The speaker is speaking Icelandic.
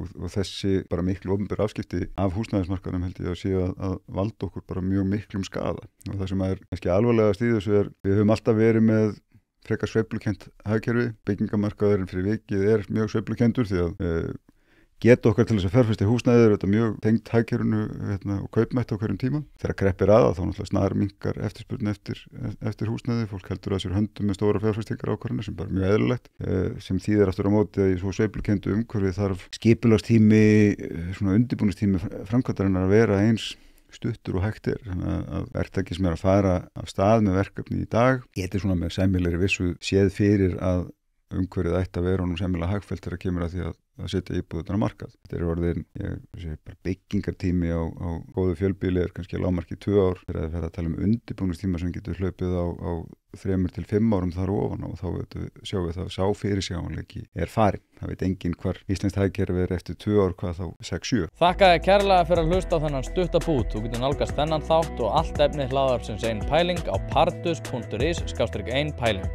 og þessi bara miklu opinberu afskipti af húsnæðismarkaðnum held ég að sé að valda okkur bara mjög miklum skaða og það sem kannski alvarlegast í þessu við höfum alltaf verið með frekar sveiflukennt hagkerfi, byggingamarkaðurinn fyrir vikið mjög sveiflukentur því að geta okkar til þess að fjárfesta í húsnæði þetta mjög tengt hagkerfinu og kaupmætti á hverjum tíma. Þegar kreppir að þá náttúrulega snarminnkar eftirspurn eftir húsnæði, fólk heldur að sér höndum með stóra fjárfestingar ákvarðanir sem bara mjög eðlilegt, sem þýðir aftur á móti að í svo sveiflukentu umhverfi þarf skipulagstími, svona undirbúningstími framkvæmdarinnar að vera eins stuttur og hægt þannig að verktaki sem að fara af stað með verkefni í dag geti svona með sæmilegri vissu séð fyrir að umhverfið ætti að vera honum sæmilega hagfellt þegar kemur að því að setja íbúðunar á markað. Þetta orðin, bara byggingartími á góðu fjölbýli kannski að lágmarki 2 ár þegar það fer að tala undirbúningstíma sem getur hlaupið á 3 til 5 árum þar ofan og þá sjáum við það sá fyrirsjáanleiki farin. Það veit enginn hvar íslenskt hagkerfi eftir 2 ár hvað þá 6-7. Þakka þér kærlega fyrir að hlusta á þennan stutta bút. Þú getur nálgast þennan þátt og allt efni hlaðvarpsins Ein Pæling á pardus.is/ein pæling.